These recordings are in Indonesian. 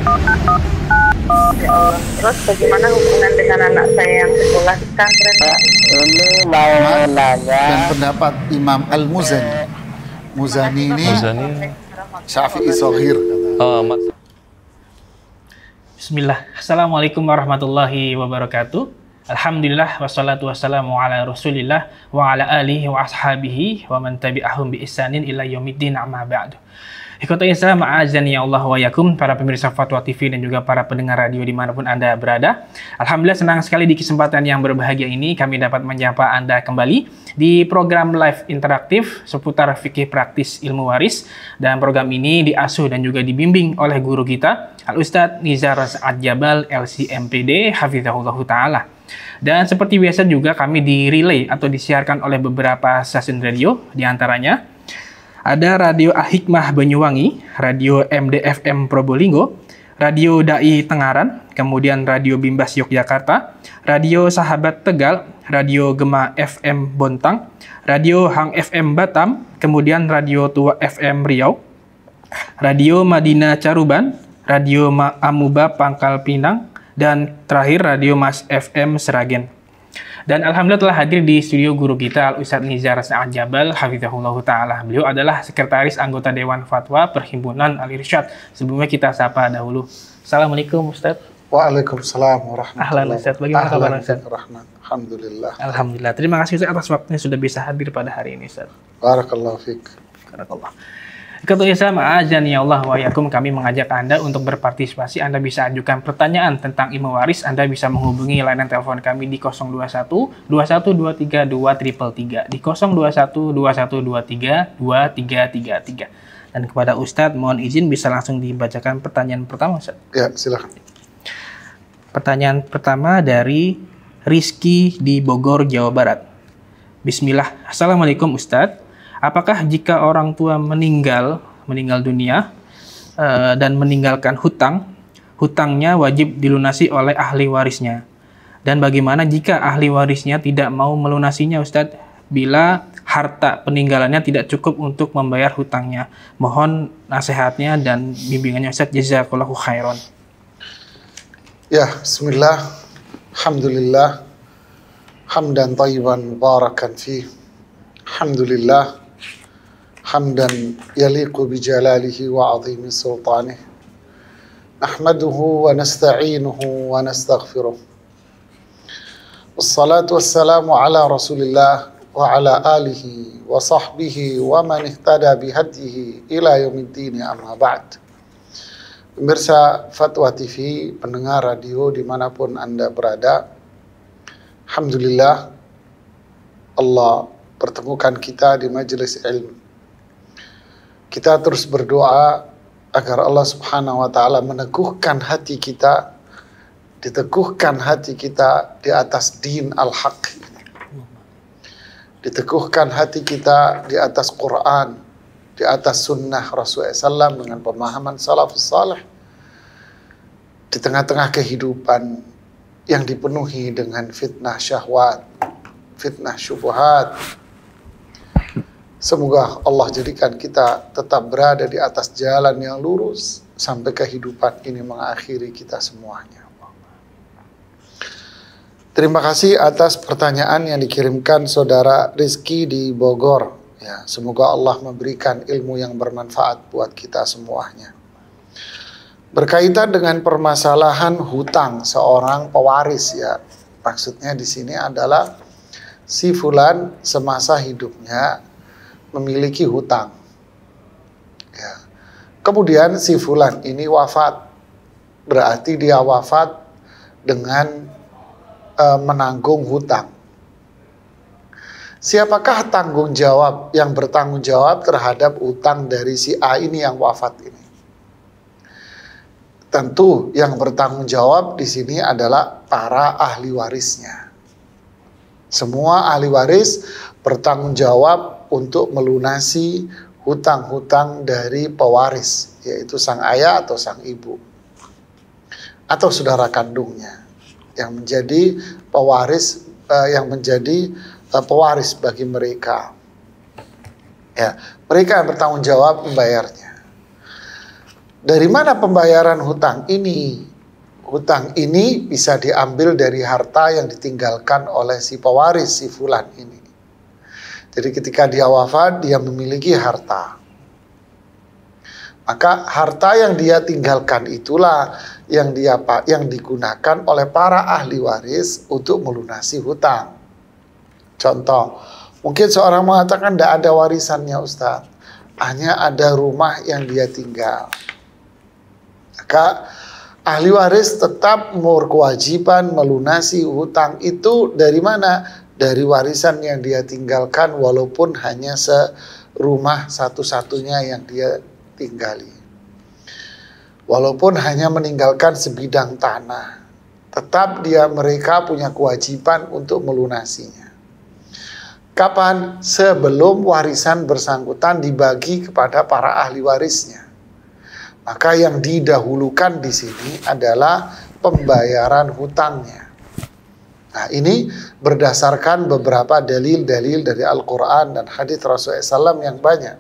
Ya Allah. Terus bagaimana hubungan dengan anak saya yang sekolah di pesantren? Ini mau nanya. Dan pendapat Imam Al-Muzani. Muzani ini Syafi'i Shaghir. Oh, Bismillah. Assalamualaikum warahmatullahi wabarakatuh. Alhamdulillah wassalatu wassalamu ala Rasulillah wa ala alihi wa ashabihi wa man tabi'ahum bi ihsanin ila yaumiddin, amma ba'du. Ikhwatul Islam, a'azzani ya Allah wa yakum, para pemirsa Fatwa TV dan juga para pendengar radio dimanapun Anda berada. Alhamdulillah senang sekali di kesempatan yang berbahagia ini kami dapat menyapa Anda kembali di program live interaktif seputar fikih praktis ilmu waris. Dan program ini diasuh dan juga dibimbing oleh guru kita Al-Ustadz Nizar Sa'ad Jabal LCMPD Hafizahullahu Ta'ala. Dan seperti biasa juga kami direlay atau disiarkan oleh beberapa stasiun radio, diantaranya ada Radio Al-Hikmah Banyuwangi, Radio MDFM Probolinggo, Radio Dai Tengaran, kemudian Radio Bimbas Yogyakarta, Radio Sahabat Tegal, Radio Gema FM Bontang, Radio Hang FM Batam, kemudian Radio Tua FM Riau, Radio Madinah Caruban, Radio Amuba Pangkal Pinang, dan terakhir Radio Mas FM Seragen. Dan alhamdulillah telah hadir di studio guru kita Al-Ustadz Nizar Sa'ad Jabal Hafizahullahu Ta'ala. Beliau adalah sekretaris anggota Dewan Fatwa Perhimpunan Al-Irsyad. Sebelumnya kita sapa dahulu. Assalamualaikum Ustadz. Waalaikumsalam warahmatullahi wabarakatuh. Ahlan Ustadz, bagaimana kabar Ustadz? Alhamdulillah. Alhamdulillah. Terima kasih Ustadz atas waktunya sudah bisa hadir pada hari ini Ustadz. Barakallahu fiik. Barakallah. Ketua Islam, a'azani ya Allah wa yakum, kami mengajak Anda untuk berpartisipasi. Anda bisa ajukan pertanyaan tentang ilmu waris. Anda bisa menghubungi layanan telepon kami di 021 2123 2333, di 021 2123 2333. Dan kepada Ustadz, mohon izin bisa langsung dibacakan pertanyaan pertama, Ustadz. Ya, silakan. Pertanyaan pertama dari Rizky di Bogor, Jawa Barat. Bismillah. Assalamualaikum Ustadz. Apakah jika orang tua meninggal dunia dan meninggalkan hutangnya wajib dilunasi oleh ahli warisnya? Dan bagaimana jika ahli warisnya tidak mau melunasinya, Ustadz, bila harta peninggalannya tidak cukup untuk membayar hutangnya? Mohon nasihatnya dan bimbingannya, Ustadz. Jazakallahu khairan. Ya, bismillah. Alhamdulillah. Hamdan thayyiban mubarakan fi. Alhamdulillah. Hamdan yaliqu bijalalihi wa azimi sultanih. Nahmaduhu wa nasta'inuhu wa nastaghfiruh. Wassalatu wassalamu ala Rasulillah wa ala alihi wa sahbihi wa man ihtada bihadihi ila yaumiddin, amma ba'd. Pemirsa Fatwa TV, pendengar radio dimanapun Anda berada, alhamdulillah Allah pertemukan kita di majelis ilmu. Kita terus berdoa agar Allah Subhanahu wa Ta'ala meneguhkan hati kita, diteguhkan hati kita di atas din al-haq, diteguhkan hati kita di atas Quran, di atas sunnah Rasulullah SAW dengan pemahaman salafus salih, di tengah-tengah kehidupan yang dipenuhi dengan fitnah syahwat, fitnah syubhat. Semoga Allah jadikan kita tetap berada di atas jalan yang lurus sampai kehidupan ini mengakhiri kita semuanya. Terima kasih atas pertanyaan yang dikirimkan saudara Rizky di Bogor. Ya, semoga Allah memberikan ilmu yang bermanfaat buat kita semuanya. Berkaitan dengan permasalahan hutang seorang pewaris, ya, maksudnya di sini adalah si fulan semasa hidupnya memiliki hutang. Ya. Kemudian si fulan ini wafat, berarti dia wafat dengan menanggung hutang. Siapakah tanggung jawab yang bertanggung jawab terhadap hutang dari si A ini yang wafat ini? Tentu yang bertanggung jawab di sini adalah para ahli warisnya. Semua ahli waris bertanggung jawab untuk melunasi hutang-hutang dari pewaris, yaitu sang ayah atau sang ibu, atau saudara kandungnya yang menjadi pewaris, pewaris bagi mereka. Ya, mereka yang bertanggung jawab membayarnya. Dari mana pembayaran hutang ini? Hutang ini bisa diambil dari harta yang ditinggalkan oleh si pewaris, si fulan ini. Jadi ketika dia wafat, dia memiliki harta. Maka harta yang dia tinggalkan itulah yang digunakan oleh para ahli waris untuk melunasi hutang. Contoh, mungkin seorang mengatakan tidak ada warisannya Ustaz, hanya ada rumah yang dia tinggal. Maka ahli waris tetap berkewajiban melunasi hutang itu dari mana? Dari warisan yang dia tinggalkan, walaupun hanya serumah satu-satunya yang dia tinggali. Walaupun hanya meninggalkan sebidang tanah, tetap mereka punya kewajiban untuk melunasinya. Kapan? Sebelum warisan bersangkutan dibagi kepada para ahli warisnya. Maka yang didahulukan di sini adalah pembayaran hutangnya. Nah, ini berdasarkan beberapa dalil-dalil dari Al-Quran dan hadits Rasulullah SAW yang banyak.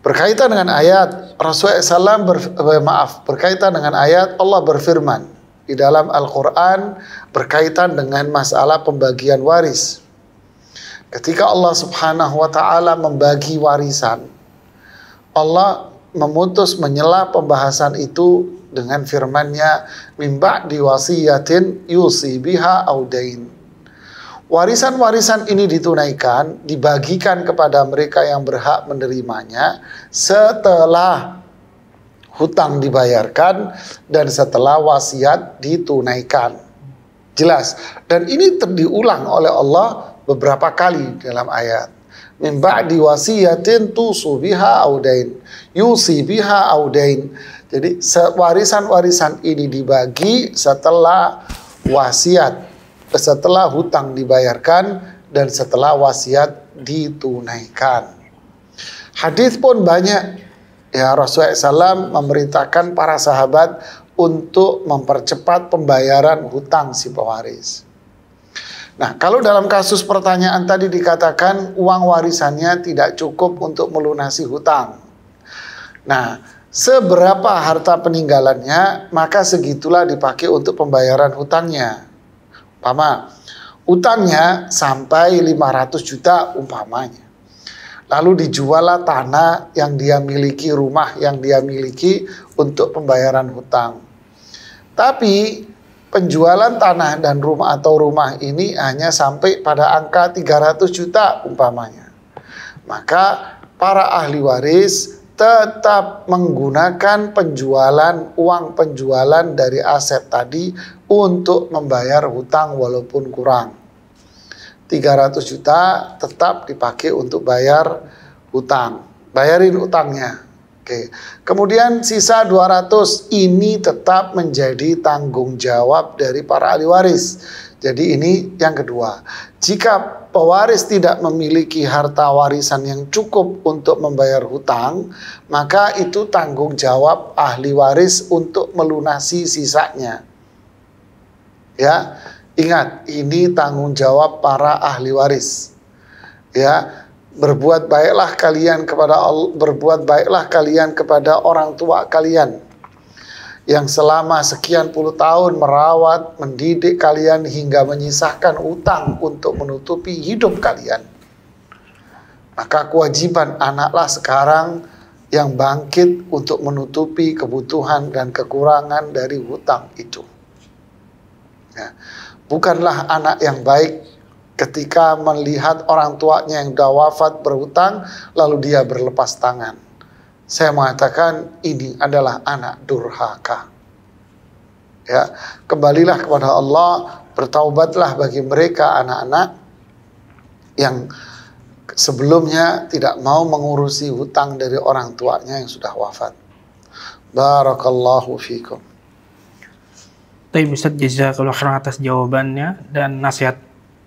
Berkaitan dengan ayat Rasulullah SAW berkaitan dengan ayat Allah berfirman di dalam Al-Quran berkaitan dengan masalah pembagian waris. Ketika Allah Subhanahu wa Ta'ala membagi warisan, Allah menyela pembahasan itu dengan firman-Nya, min ba'di wasiyatin yusi biha audain. Warisan-warisan ini ditunaikan, dibagikan kepada mereka yang berhak menerimanya setelah hutang dibayarkan dan setelah wasiat ditunaikan. Jelas. Dan ini diulang oleh Allah beberapa kali dalam ayat. Min ba'di wasiyatin tusu biha audain. Yusi biha audain. Jadi warisan-warisan ini dibagi setelah wasiat, setelah hutang dibayarkan dan setelah wasiat ditunaikan. Hadis pun banyak. Ya, Rasulullah SAW memerintahkan para sahabat untuk mempercepat pembayaran hutang si pewaris. Nah, kalau dalam kasus pertanyaan tadi dikatakan uang warisannya tidak cukup untuk melunasi hutang. Nah, seberapa harta peninggalannya, maka segitulah dipakai untuk pembayaran hutangnya. Umpama, utangnya sampai 500 juta umpamanya. Lalu dijuallah tanah yang dia miliki, rumah yang dia miliki untuk pembayaran hutang. Tapi penjualan tanah dan rumah atau rumah ini hanya sampai pada angka 300 juta umpamanya. Maka para ahli waris tetap menggunakan uang penjualan dari aset tadi untuk membayar hutang walaupun kurang. 300 juta tetap dipakai untuk bayar hutang. Bayarin hutangnya. Oke. Kemudian sisa 200 ini tetap menjadi tanggung jawab dari para ahli waris. Jadi ini yang kedua. Jika pewaris tidak memiliki harta warisan yang cukup untuk membayar hutang, maka itu tanggung jawab ahli waris untuk melunasi sisanya. Ya, ingat, ini tanggung jawab para ahli waris. Ya, berbuat baiklah kalian kepada orang tua kalian yang selama sekian puluh tahun merawat, mendidik kalian hingga menyisahkan utang untuk menutupi hidup kalian. Maka kewajiban anaklah sekarang yang bangkit untuk menutupi kebutuhan dan kekurangan dari hutang itu. Ya. Bukanlah anak yang baik ketika melihat orang tuanya yang sudah wafat berhutang, lalu dia berlepas tangan. Saya mengatakan ini adalah anak durhaka. Ya, kembalilah kepada Allah, bertaubatlah bagi mereka anak-anak yang sebelumnya tidak mau mengurusi hutang dari orang tuanya yang sudah wafat. Barakallahu fikum. Baik Ustaz, jazakallahu khairan atas jawabannya dan nasihat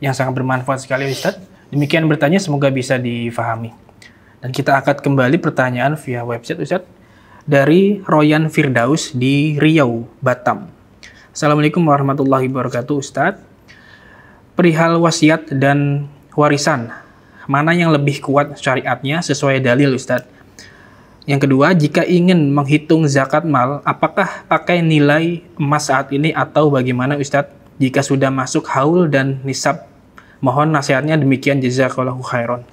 yang sangat bermanfaat sekali Ustaz. Demikian bertanya, semoga bisa difahami. Dan kita akan kembali pertanyaan via website Ustaz dari Royan Firdaus di Riau, Batam. Assalamualaikum warahmatullahi wabarakatuh Ustaz. Perihal wasiat dan warisan, mana yang lebih kuat syariatnya sesuai dalil Ustaz? Yang kedua, jika ingin menghitung zakat mal, apakah pakai nilai emas saat ini atau bagaimana Ustadz jika sudah masuk haul dan nisab? Mohon nasihatnya, demikian, jazakallahu khairan.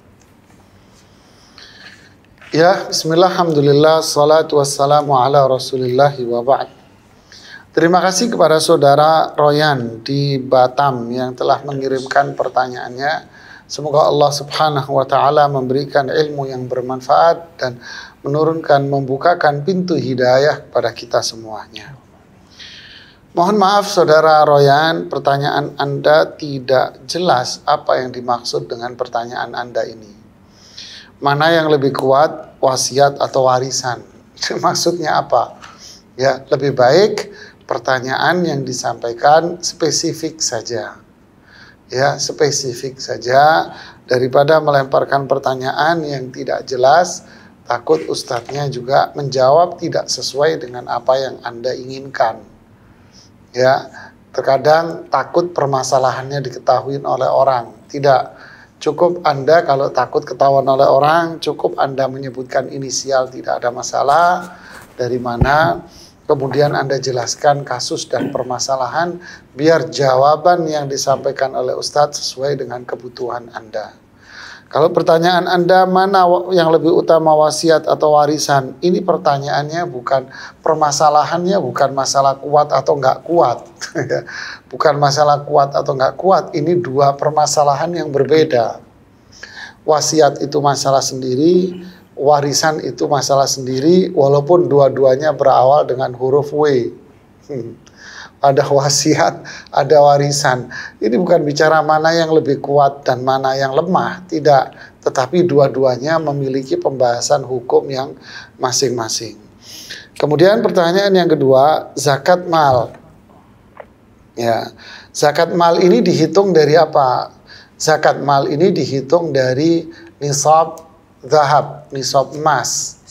Ya, bismillah, alhamdulillah, salatu wassalamu ala rasulillahi wa ba'd. Terima kasih kepada saudara Royan di Batam yang telah mengirimkan pertanyaannya. Semoga Allah subhanahu wa ta'ala memberikan ilmu yang bermanfaat dan membukakan pintu hidayah kepada kita semuanya. Mohon maaf saudara Royan, pertanyaan Anda tidak jelas apa yang dimaksud dengan pertanyaan Anda ini. Mana yang lebih kuat, wasiat atau warisan? Maksudnya apa? Ya, lebih baik pertanyaan yang disampaikan spesifik saja. Ya, spesifik saja daripada melemparkan pertanyaan yang tidak jelas, takut ustadznya juga menjawab tidak sesuai dengan apa yang Anda inginkan. Ya, terkadang takut permasalahannya diketahui oleh orang. Tidak, cukup Anda kalau takut ketahuan oleh orang, cukup Anda menyebutkan inisial, tidak ada masalah. Dari mana, kemudian Anda jelaskan kasus dan permasalahan, biar jawaban yang disampaikan oleh Ustadz sesuai dengan kebutuhan Anda. Kalau pertanyaan Anda mana yang lebih utama, wasiat atau warisan, ini pertanyaannya bukan, permasalahannya bukan masalah kuat atau nggak kuat. Bukan masalah kuat atau nggak kuat, ini dua permasalahan yang berbeda. Wasiat itu masalah sendiri, warisan itu masalah sendiri, walaupun dua-duanya berawal dengan huruf W. Ada wasiat, ada warisan. Ini bukan bicara mana yang lebih kuat dan mana yang lemah, tidak. Tetapi dua-duanya memiliki pembahasan hukum yang masing-masing. Kemudian pertanyaan yang kedua, zakat mal. Ya, zakat mal ini dihitung dari apa? Zakat mal ini dihitung dari nisab zahab, nisab emas.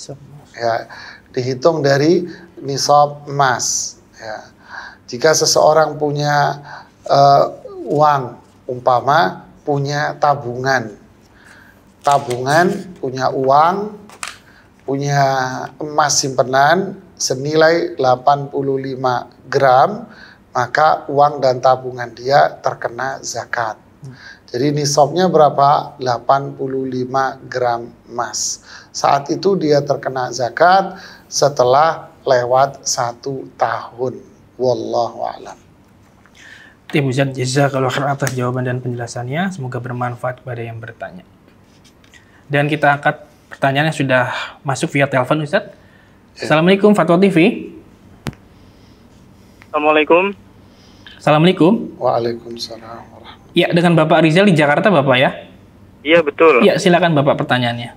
Ya, dihitung dari nisab emas. Ya. Jika seseorang punya uang, umpama punya tabungan, punya uang, punya emas simpenan senilai 85 gram, maka uang dan tabungan dia terkena zakat. Jadi nisabnya berapa? 85 gram emas. Saat itu dia terkena zakat setelah lewat 1 tahun. Wallahu a'lam. Ibu Ustadz, jazakallahu khairan atas jawaban dan penjelasannya. Semoga bermanfaat kepada yang bertanya. Dan kita angkat pertanyaan yang sudah masuk via telepon, Ustadz. Assalamualaikum, Fatwa TV. Assalamualaikum. Assalamualaikum. Waalaikumsalam. Ya, dengan Bapak Rizal di Jakarta, Bapak ya? Iya, betul. Ya, silakan Bapak pertanyaannya.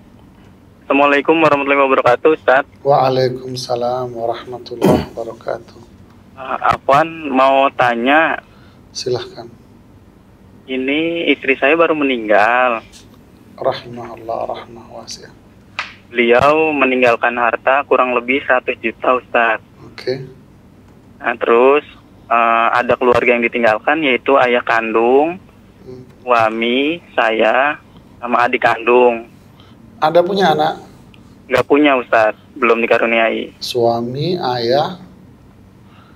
Assalamualaikum warahmatullahi wabarakatuh, Ustaz. Waalaikumsalam warahmatullahi wabarakatuh. Afwan, mau tanya. Silahkan. Ini istri saya baru meninggal. Rahimahullah, rahmah wasi'ah. Beliau meninggalkan harta kurang lebih 100 juta, Ustaz. Oke. Nah, terus ada keluarga yang ditinggalkan, yaitu ayah kandung, suami, saya, sama adik kandung. Anda punya anak? Nggak punya, Ustaz. Belum dikaruniai. Suami, ayah,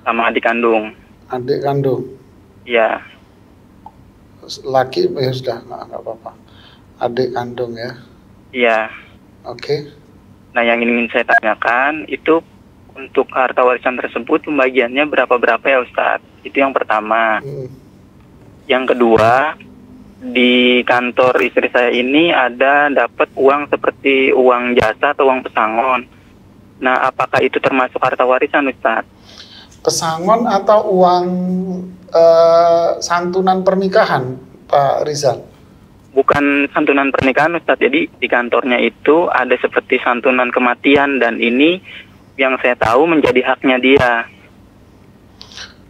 sama adik kandung. adik kandung. Iya. Laki, ya sudah, nggak apa-apa. Adik kandung ya. Iya. Oke. Nah, yang ingin saya tanyakan itu untuk harta warisan tersebut pembagiannya berapa-berapa ya, Ustaz? Itu yang pertama. Yang kedua, di kantor istri saya ini ada dapat uang seperti uang jasa atau uang pesangon. Nah, apakah itu termasuk harta warisan, Ustaz? Pesangon atau uang santunan pernikahan, Pak Rizal? Bukan santunan pernikahan, Ustaz. Jadi di kantornya itu ada seperti santunan kematian dan ini yang saya tahu menjadi haknya dia.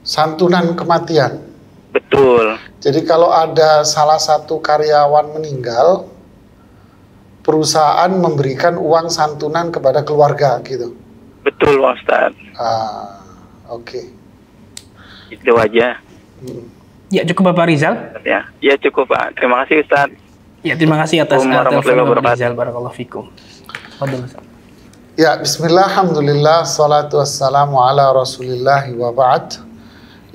Santunan kematian? Betul. Jadi kalau ada salah satu karyawan meninggal, perusahaan memberikan uang santunan kepada keluarga gitu? Betul, Ustaz. Oke. Itu aja. Ya, cukup Bapak Rizal? Ya cukup, Pak. Terima kasih, Ustaz. Ya, terima kasih atas telepon Bapak wabarakatuh. Rizal. Barakallahu fikum. Fadhil, Ustaz. Ya, bismillah, alhamdulillah, salatu wassalamu ala rasulillah wa ba'd.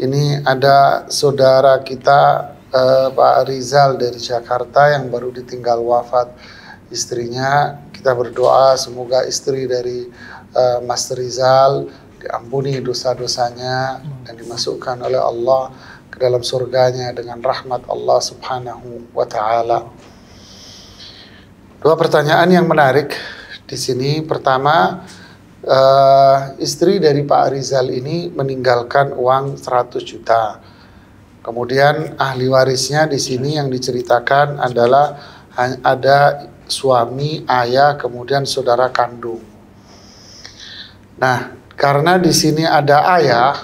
Ini ada saudara kita Pak Rizal dari Jakarta yang baru ditinggal wafat istrinya. Kita berdoa semoga istri dari Mas Rizal diampuni dosa-dosanya dan dimasukkan oleh Allah ke dalam surganya dengan rahmat Allah subhanahu wa ta'ala. Dua pertanyaan yang menarik di sini. Pertama, istri dari Pak Rizal ini meninggalkan uang 100 juta. Kemudian ahli warisnya di sini yang diceritakan adalah ada suami, ayah, kemudian saudara kandung. Nah, karena di sini ada ayah,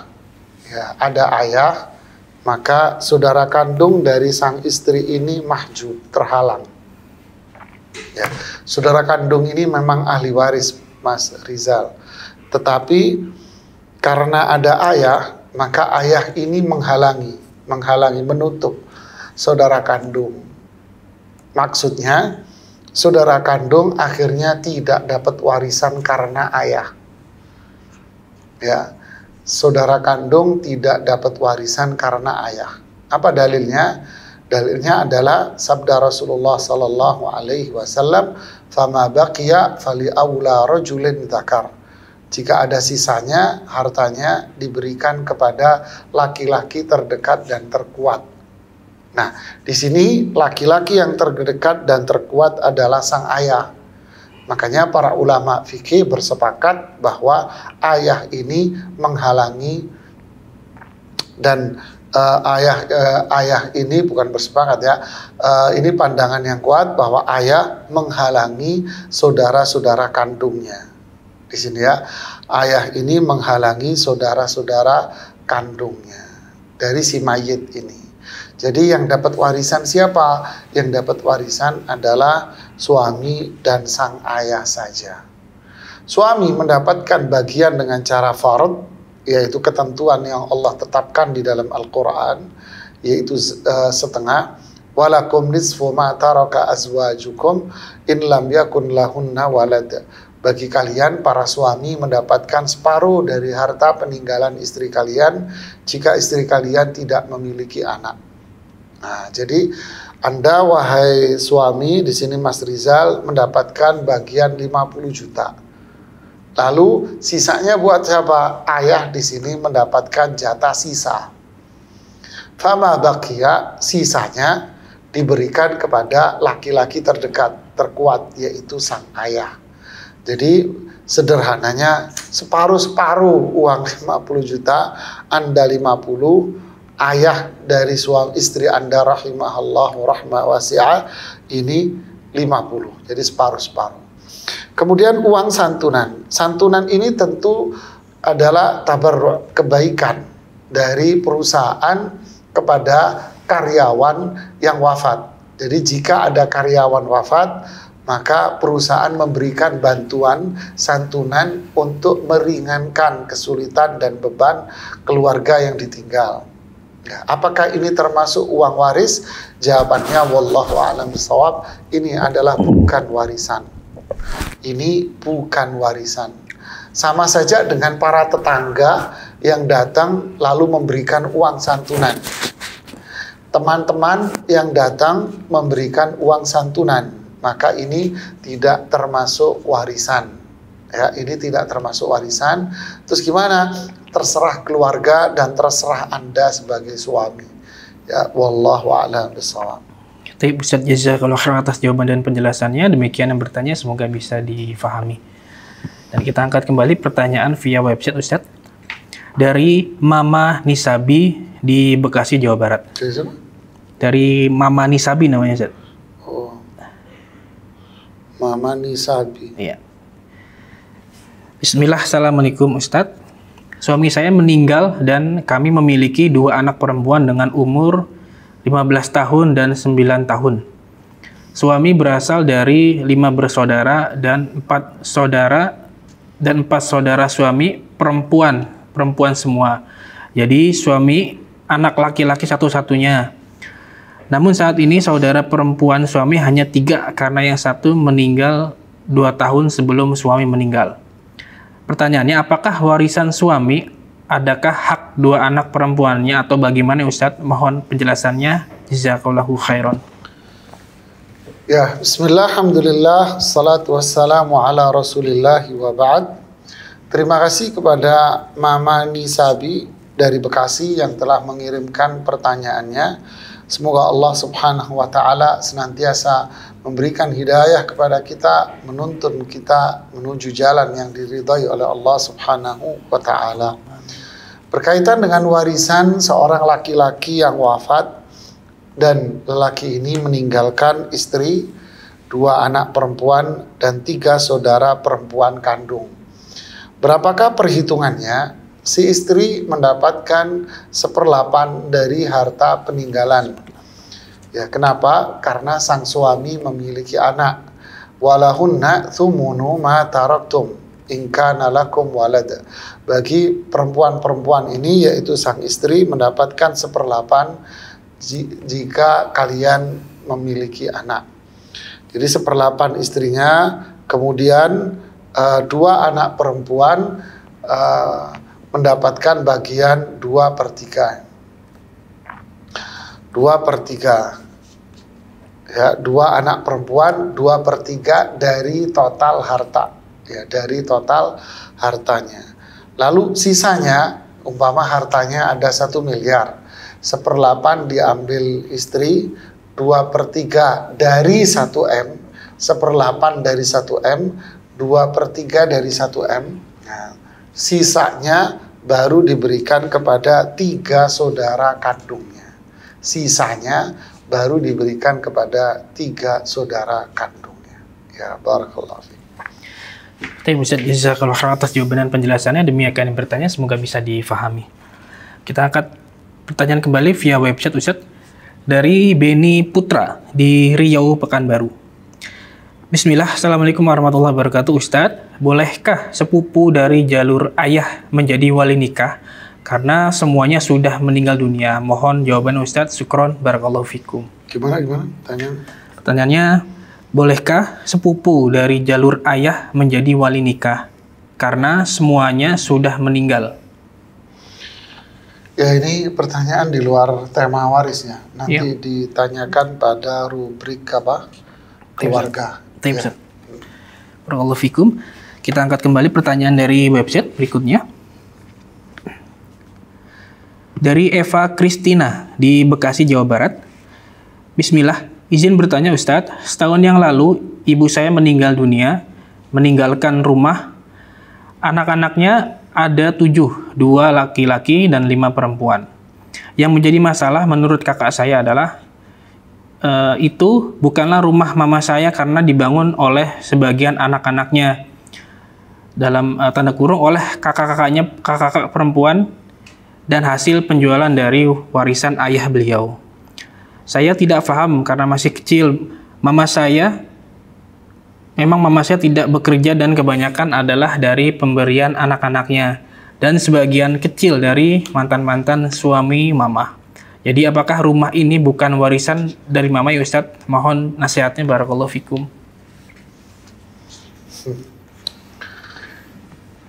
maka saudara kandung dari sang istri ini mahjub, terhalang. Ya, saudara kandung ini memang ahli waris Mas Rizal, tetapi karena ada ayah, maka ayah ini menghalangi, menutup saudara kandung. Maksudnya, saudara kandung akhirnya tidak dapat warisan karena ayah. Ya, saudara kandung tidak dapat warisan karena ayah. Apa dalilnya? Dalilnya adalah sabda Rasulullah sallallahu alaihi wasallam, "Fama baqiya fali aula rajulin dzakar." Jika ada sisanya, hartanya diberikan kepada laki-laki terdekat dan terkuat. Nah, di sini laki-laki yang terdekat dan terkuat adalah sang ayah. Makanya para ulama fikih bersepakat bahwa ayah ini menghalangi dan ayah ini bukan bersepakat ya. Ini pandangan yang kuat bahwa ayah menghalangi saudara-saudara kandungnya. Di sini ya, ayah ini menghalangi saudara-saudara kandungnya dari si mayit ini. Jadi yang dapat warisan siapa? Yang dapat warisan adalah suami dan sang ayah saja. Suami mendapatkan bagian dengan cara fard, yaitu ketentuan yang Allah tetapkan di dalam Al-Quran, yaitu setengah. Walakum nisfu ma taraka azwajukum in lam yakun lahunna walad. Bagi kalian para suami mendapatkan separuh dari harta peninggalan istri kalian jika istri kalian tidak memiliki anak. Nah, jadi Anda wahai suami di sini Mas Rizal mendapatkan bagian 50 juta. Lalu sisanya buat siapa? Ayah di sini mendapatkan jatah sisa. Fama baqiya, sisanya diberikan kepada laki-laki terdekat, terkuat, yaitu sang ayah. Jadi sederhananya separuh-separuh uang 50 juta, Anda 50, ayah dari suami istri Anda rahimahullahu rahmah wasi'ah ini 50. Jadi separuh-separuh. Kemudian uang santunan. Santunan ini tentu adalah tabarruk, kebaikan dari perusahaan kepada karyawan yang wafat. Jadi jika ada karyawan wafat, maka perusahaan memberikan bantuan santunan untuk meringankan kesulitan dan beban keluarga yang ditinggal. Ya, apakah ini termasuk uang waris? Jawabannya wallahu a'lam bishawab, ini adalah bukan warisan. Ini bukan warisan. Sama saja dengan para tetangga yang datang lalu memberikan uang santunan. Teman-teman yang datang memberikan uang santunan, maka ini tidak termasuk warisan. Ya, ini tidak termasuk warisan. Terus gimana? Terserah keluarga dan terserah Anda sebagai suami. Ya, wallahu a'lam bishawab. Baik, Ustaz, jazakallahu khairan atas jawaban dan penjelasannya. Demikian yang bertanya, semoga bisa difahami. Dan kita angkat kembali pertanyaan via website, Ustaz. Dari Mama Nisabi di Bekasi, Jawa Barat. Dari Mama Nisabi namanya, Ustaz. Oh. Mama Nisabi. Iya. Bismillah, assalamualaikum Ustaz. Suami saya meninggal dan kami memiliki 2 anak perempuan dengan umur 15 tahun dan 9 tahun. Suami berasal dari 5 bersaudara dan 4 saudara suami perempuan semua. Jadi suami anak laki-laki satu-satunya. Namun saat ini saudara perempuan suami hanya 3 karena yang satu meninggal 2 tahun sebelum suami meninggal. Pertanyaannya, apakah warisan suami adakah hak dua anak perempuannya atau bagaimana Ustadz? Mohon penjelasannya. Jazakallahu khairan. Ya, bismillah, alhamdulillah, salatu wassalamu ala rasulillah wa ba'd. Terima kasih kepada Mama Nisabi dari Bekasi yang telah mengirimkan pertanyaannya. Semoga Allah subhanahu wa ta'ala senantiasa memberikan hidayah kepada kita, menuntun kita menuju jalan yang diridhai oleh Allah subhanahu wa ta'ala. Berkaitan dengan warisan seorang laki-laki yang wafat dan lelaki ini meninggalkan istri, 2 anak perempuan dan 3 saudara perempuan kandung. Berapakah perhitungannya? Si istri mendapatkan 1/8 dari harta peninggalan. Ya, kenapa? Karena sang suami memiliki anak. Walahunna thumunu ma taraktum in kana lakum walad. Bagi perempuan-perempuan ini, yaitu sang istri, mendapatkan 1/8 jika kalian memiliki anak. Jadi 1/8 istrinya, kemudian 2 anak perempuan mendapatkan bagian 2/3. 2/3. Ya, 2 anak perempuan 2/3 dari total harta. Ya, dari total hartanya. Lalu sisanya, umpama hartanya ada 1 miliar. 1/8 diambil istri, 2/3 dari 1M, 1/8 dari 1M, 2/3 dari 1M. Nah, sisanya baru diberikan kepada 3 saudara kandungnya. Sisanya baru diberikan kepada 3 saudara kandungnya. Ya, barakallahu fiik. Terima kasih atas jawaban dan penjelasannya. Demikian yang bertanya, semoga bisa difahami. Kita angkat pertanyaan kembali via website Ustadz dari Beni Putra di Riau, Pekanbaru. Bismillah, Assalamualaikum warahmatullahi wabarakatuh. Ustadz, bolehkah sepupu dari jalur ayah menjadi wali nikah karena semuanya sudah meninggal dunia? Mohon jawaban Ustadz. Syukron, barakallahu fikum. Gimana? Pertanyaannya, bolehkah sepupu dari jalur ayah menjadi wali nikah karena semuanya sudah meninggal? Ya, ini pertanyaan di luar tema warisnya. Nanti ditanyakan pada rubrik apa? Keluarga. Ya. Barakallahu fikum. Kita angkat kembali pertanyaan dari website berikutnya. Dari Eva Kristina di Bekasi, Jawa Barat. Bismillah, izin bertanya Ustadz, setahun yang lalu ibu saya meninggal dunia, meninggalkan rumah. Anak-anaknya ada 7, 2 laki-laki dan 5 perempuan. Yang menjadi masalah menurut kakak saya adalah itu bukanlah rumah mama saya karena dibangun oleh sebagian anak-anaknya, dalam tanda kurung oleh kakak-kakak perempuan, dan hasil penjualan dari warisan ayah beliau. Saya tidak paham karena masih kecil. Mama saya tidak bekerja dan kebanyakan adalah dari pemberian anak-anaknya dan sebagian kecil dari mantan-mantan suami mama. Jadi apakah rumah ini bukan warisan dari mama ya Ustadz? Mohon nasihatnya, barakallahu fikum.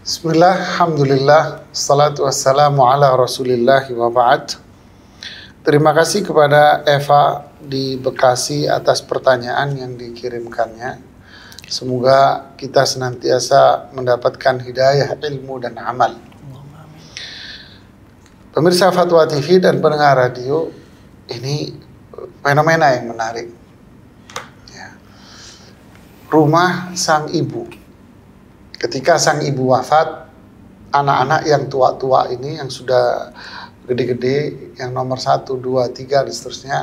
Bismillah, alhamdulillah, salatu wassalamu ala rasulillah wa ba'd. Terima kasih kepada Eva di Bekasi atas pertanyaan yang dikirimkannya. Semoga kita senantiasa mendapatkan hidayah ilmu dan amal. Pemirsa Fatwa TV dan pendengar radio, ini fenomena yang menarik. Ya. Rumah sang ibu. Ketika sang ibu wafat, anak-anak yang tua-tua ini, yang sudah gede-gede, yang nomor 1, 2, 3, dan seterusnya,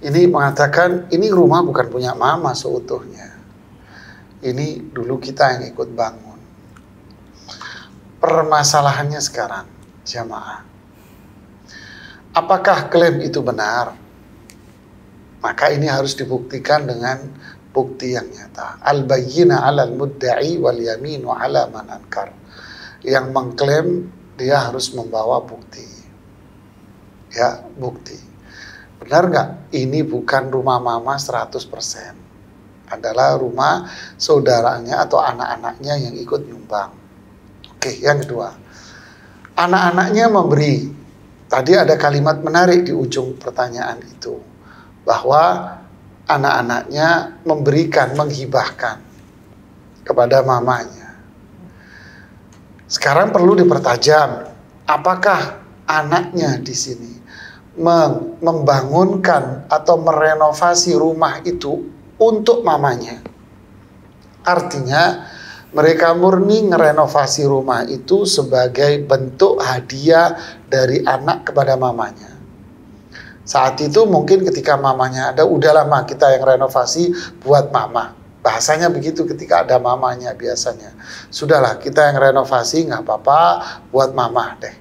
ini mengatakan, ini rumah bukan punya mama seutuhnya. Ini dulu kita yang ikut bangun. Permasalahannya sekarang, jamaah, apakah klaim itu benar? Maka ini harus dibuktikan dengan bukti yang nyata. Al-bayyina 'alal mudda'i wal yaminu 'ala man ankar. Yang mengklaim dia harus membawa bukti. Ya, bukti. Benar nggak? Ini bukan rumah mama 100%. Adalah rumah saudaranya atau anak-anaknya yang ikut nyumbang. Oke, yang kedua. Anak-anaknya memberi. Tadi ada kalimat menarik di ujung pertanyaan itu. Bahwa anak-anaknya memberikan, menghibahkan kepada mamanya. Sekarang perlu dipertajam. Apakah anaknya di sini membangunkan atau merenovasi rumah itu untuk mamanya? Artinya mereka murni ngerenovasi rumah itu sebagai bentuk hadiah dari anak kepada mamanya. Saat itu mungkin ketika mamanya ada, udah lama kita yang renovasi buat mama. Bahasanya begitu ketika ada mamanya biasanya. Sudahlah kita yang renovasi, nggak apa-apa, buat mama deh.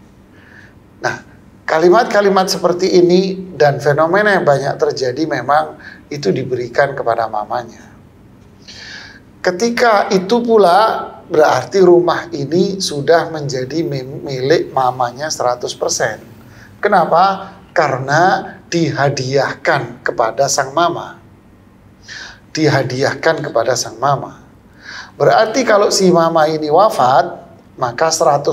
Nah, kalimat-kalimat seperti ini dan fenomena yang banyak terjadi memang itu diberikan kepada mamanya. Ketika itu pula berarti rumah ini sudah menjadi milik mamanya 100%. Kenapa? Karena dihadiahkan kepada sang mama. Dihadiahkan kepada sang mama. Berarti kalau si mama ini wafat, maka 100%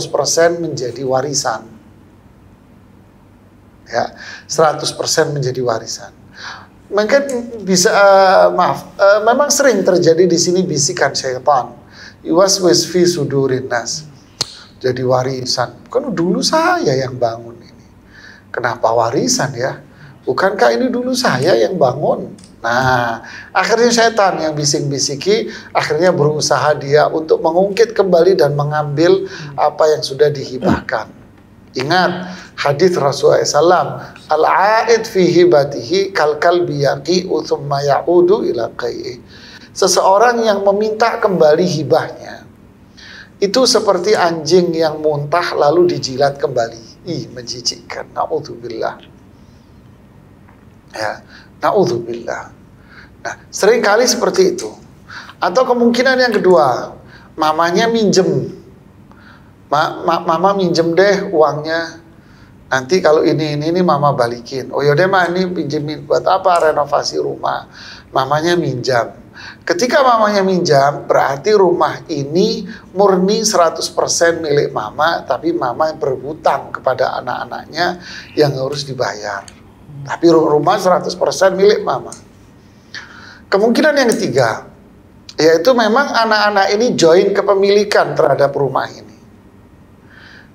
menjadi warisan. Ya, 100% menjadi warisan. Mungkin bisa memang sering terjadi di sini bisikan syaitan. Yuwaswis fi sudurin nas. Jadi warisan. Kan dulu saya yang bangun ini. Kenapa warisan ya? Bukankah ini dulu saya yang bangun? Nah, akhirnya syaitan yang bisik-bisiki, akhirnya berusaha dia untuk mengungkit kembali dan mengambil apa yang sudah dihibahkan. Ingat hadis Rasulullah SAW, al-aid fi hibatihi kal biyaqi thumma ya'udu ila qai'i. Seseorang yang meminta kembali hibahnya itu seperti anjing yang muntah lalu dijilat kembali. Ih, menjijikkan. Na'udzubillah. Ya, na'udzubillah. Nah, seringkali seperti itu. Atau kemungkinan yang kedua, mamanya minjem. Mama minjem deh uangnya. Nanti kalau ini mama balikin. Oh yaudah mah ini pinjemin buat apa? Renovasi rumah. Mamanya minjam. Ketika mamanya minjam, berarti rumah ini murni 100% milik mama, tapi mama yang berhutang kepada anak-anaknya yang harus dibayar. Tapi rumah 100% milik mama. Kemungkinan yang ketiga, yaitu memang anak-anak ini join kepemilikan terhadap rumah ini.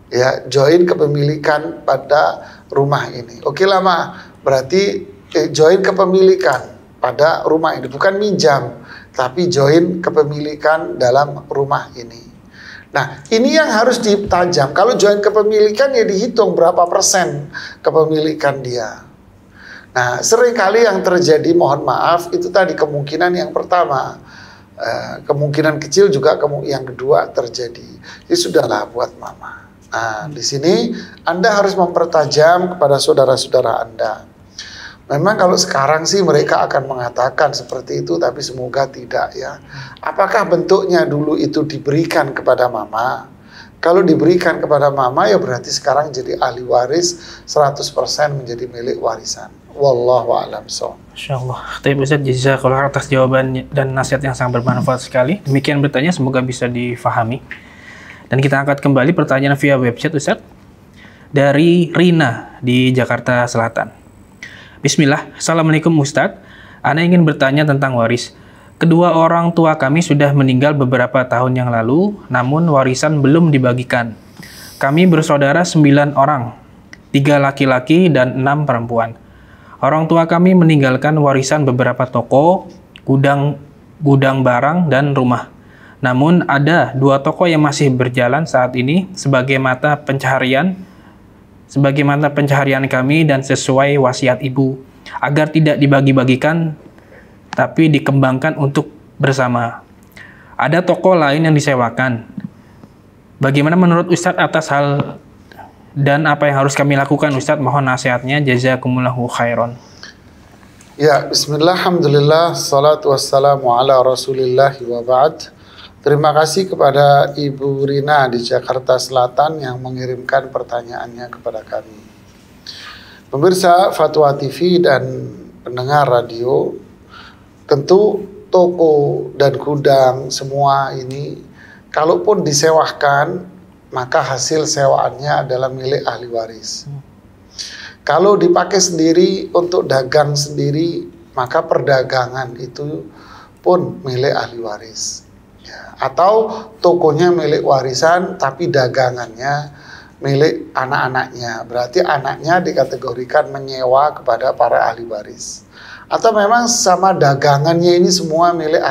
Ya, join kepemilikan pada rumah ini. Oke lah Ma, berarti join kepemilikan pada rumah ini, bukan minjam, tapi join kepemilikan dalam rumah ini. Nah, ini yang harus ditajam. Kalau join kepemilikan ya dihitung berapa persen kepemilikan dia. Nah, seringkali yang terjadi, mohon maaf, itu tadi kemungkinan yang pertama. Kemungkinan kecil juga yang kedua terjadi. Ya sudahlah buat mama. Nah, di sini Anda harus mempertajam kepada saudara-saudara Anda. Memang kalau sekarang sih mereka akan mengatakan seperti itu, tapi semoga tidak ya. Apakah bentuknya dulu itu diberikan kepada mama? Kalau diberikan kepada mama ya berarti sekarang jadi ahli waris 100% menjadi milik warisan. Wallahu a'lam bishawab. Insyaallah. Tapi Ustaz, jazakallahu atas jawaban dan nasihat yang sangat bermanfaat sekali. Demikian bertanya, semoga bisa difahami. Dan kita angkat kembali pertanyaan via webchat Ustaz dari Rina di Jakarta Selatan. Bismillah, Assalamualaikum Ustaz. Ana ingin bertanya tentang waris. Kedua orang tua kami sudah meninggal beberapa tahun yang lalu, namun warisan belum dibagikan. Kami bersaudara 9 orang, 3 laki-laki dan 6 perempuan. Orang tua kami meninggalkan warisan beberapa toko, gudang barang, dan rumah. Namun ada 2 toko yang masih berjalan saat ini sebagai mata pencaharian kami dan sesuai wasiat ibu, agar tidak dibagi-bagikan tapi dikembangkan untuk bersama. Ada toko lain yang disewakan. Bagaimana menurut Ustadz atas hal dan apa yang harus kami lakukan Ustadz? Mohon nasihatnya, jazakumullahu khairan. Ya, bismillah, alhamdulillah, salatu wassalamu ala rasulillah wa ba'd. Terima kasih kepada Ibu Rina di Jakarta Selatan yang mengirimkan pertanyaannya kepada kami. Pemirsa Fatwa TV dan pendengar radio, tentu toko dan gudang semua ini, kalaupun disewakan, maka hasil sewaannya adalah milik ahli waris. Kalau dipakai sendiri untuk dagang sendiri, maka perdagangan itu pun milik ahli waris. Ya. Atau tokonya milik warisan, tapi dagangannya milik anak-anaknya. Berarti anaknya dikategorikan menyewa kepada para ahli waris. Atau memang sama dagangannya ini semua milik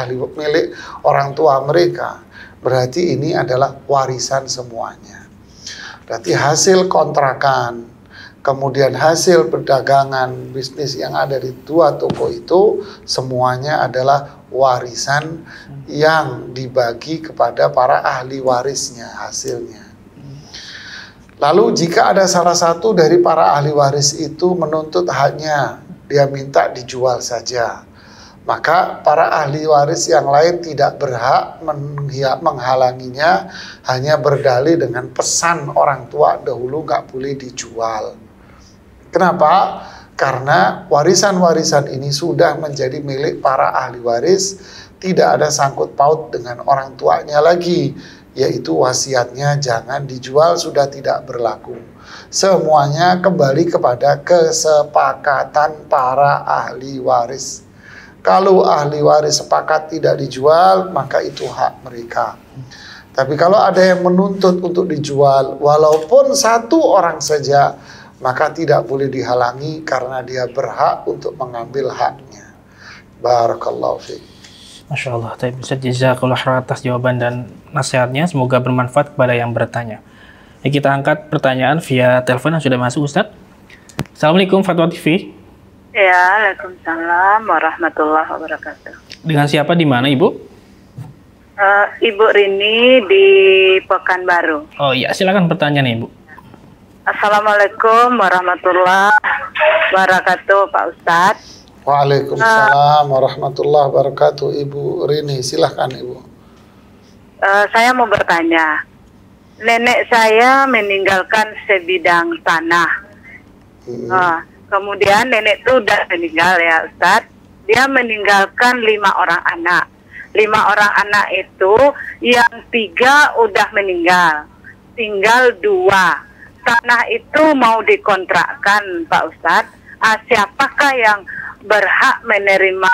orang tua mereka. Berarti ini adalah warisan semuanya. Berarti hasil kontrakan, kemudian hasil perdagangan bisnis yang ada di dua toko itu semuanya adalah warisan yang dibagi kepada para ahli warisnya hasilnya. Lalu jika ada salah satu dari para ahli waris itu menuntut haknya, dia minta dijual saja, maka para ahli waris yang lain tidak berhak menghalanginya, hanya berdalih dengan pesan orang tua dahulu nggak boleh dijual. Kenapa? Karena warisan-warisan ini sudah menjadi milik para ahli waris, tidak ada sangkut paut dengan orang tuanya lagi, yaitu wasiatnya jangan dijual sudah tidak berlaku. Semuanya kembali kepada kesepakatan para ahli waris. Kalau ahli waris sepakat tidak dijual, maka itu hak mereka. Tapi kalau ada yang menuntut untuk dijual, walaupun satu orang saja, maka tidak boleh dihalangi karena dia berhak untuk mengambil haknya. Barakallahu fiik. Masya Allah, Ustaz, jazakallah khairan atas jawaban dan nasihatnya. Semoga bermanfaat kepada yang bertanya. Kita angkat pertanyaan via telepon yang sudah masuk, Ustaz. Assalamualaikum Fatwa TV. Ya, Waalaikumsalam warahmatullahi wabarakatuh. Dengan siapa di mana, Ibu? Ibu Rini di Pekanbaru. Oh iya, silakan pertanyaan Ibu. Assalamualaikum warahmatullahi wabarakatuh, Pak Ustadz. Waalaikumsalam warahmatullahi wabarakatuh. Ibu Rini, silahkan Ibu. Saya mau bertanya, nenek saya meninggalkan sebidang tanah. Kemudian nenek itu udah meninggal ya Ustadz. Dia meninggalkan 5 orang anak. 5 orang anak itu yang 3 udah meninggal, tinggal 2. Tanah itu mau dikontrakkan Pak Ustadz. Siapakah yang berhak menerima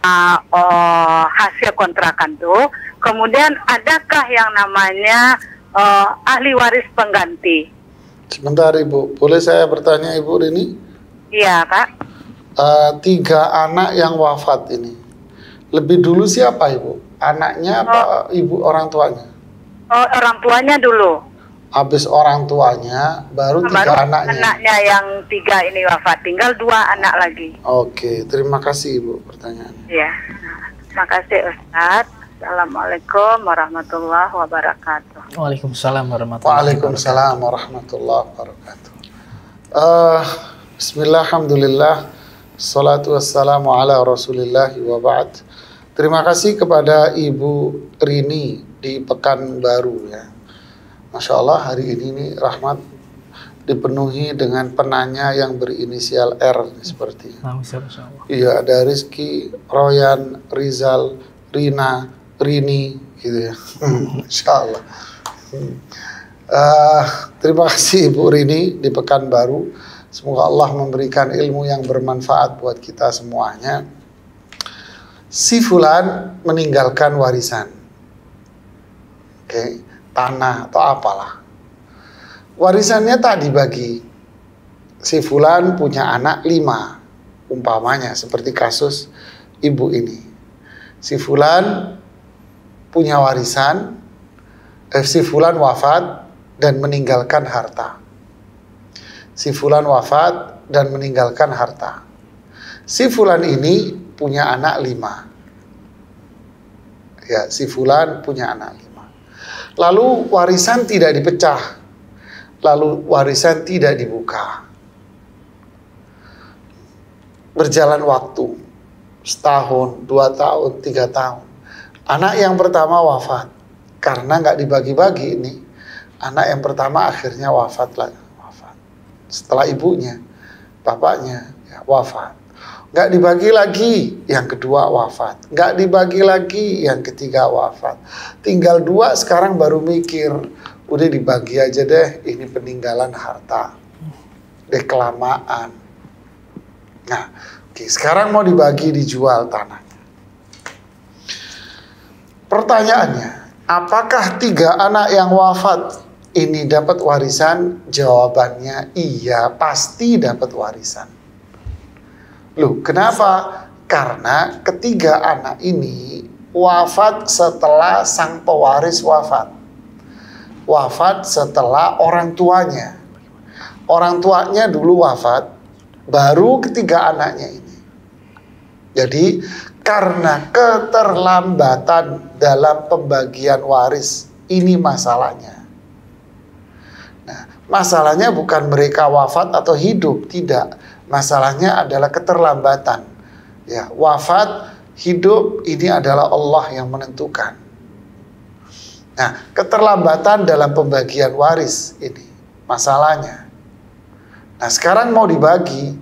hasil kontrakan itu? Kemudian adakah yang namanya ahli waris pengganti? Sebentar Ibu, boleh saya bertanya Ibu Rini? Iya Pak. 3 anak yang wafat ini, lebih dulu siapa Ibu? Anaknya apa ibu orang tuanya? Orang tuanya dulu. Habis orang tuanya, baru 3 anaknya. Anaknya yang 3 ini wafat, tinggal 2 anak lagi. Oke, terima kasih Ibu pertanyaannya. Iya, terima kasih Ustadz. Assalamualaikum warahmatullahi wabarakatuh. Waalaikumsalam warahmatullahi wabarakatuh. Waalaikumsalam warahmatullahi wabarakatuh. Bismillah, alhamdulillah, salatu wassalamu ala rasulillahi wa ba'd. Terima kasih kepada Ibu Rini di Pekanbaru ya. Masya Allah, hari ini nih Rahmat dipenuhi dengan penanya yang berinisial R seperti iya, ada Rizky, Royan, Rizal, Rina, Rini gitu ya. Masya Allah. Terima kasih Ibu Rini di Pekanbaru. Semoga Allah memberikan ilmu yang bermanfaat buat kita semuanya. Si Fulan meninggalkan warisan, tanah atau apalah. Warisannya tak dibagi. Si Fulan punya anak 5, umpamanya seperti kasus ibu ini. Si Fulan punya warisan, si Fulan wafat dan meninggalkan harta. Si Fulan wafat dan meninggalkan harta. Si Fulan ini punya anak 5. Ya, si Fulan punya anak 5. Lalu warisan tidak dipecah. Lalu warisan tidak dibuka. Berjalan waktu. Setahun, 2 tahun, 3 tahun. Anak yang pertama wafat. Karena nggak dibagi-bagi ini. Anak yang pertama akhirnya wafat lagi. Setelah ibunya, bapaknya ya, wafat. Nggak dibagi lagi, yang kedua wafat. Nggak dibagi lagi, yang ketiga wafat. Tinggal 2 sekarang baru mikir, udah dibagi aja deh, ini peninggalan harta, deh kelamaan. Nah, oke, sekarang mau dibagi, dijual tanahnya. Pertanyaannya, apakah 3 anak yang wafat ini dapat warisan? Jawabannya iya, pasti dapat warisan. Loh, kenapa? Karena ketiga anak ini wafat setelah sang pewaris wafat. Wafat setelah orang tuanya. Orang tuanya dulu wafat, baru ketiga anaknya ini. Jadi karena keterlambatan dalam pembagian waris, ini masalahnya. Nah, masalahnya bukan mereka wafat atau hidup, tidak. Masalahnya adalah keterlambatan. Ya, wafat, hidup, ini adalah Allah yang menentukan. Nah, keterlambatan dalam pembagian waris ini masalahnya. Nah, sekarang mau dibagi,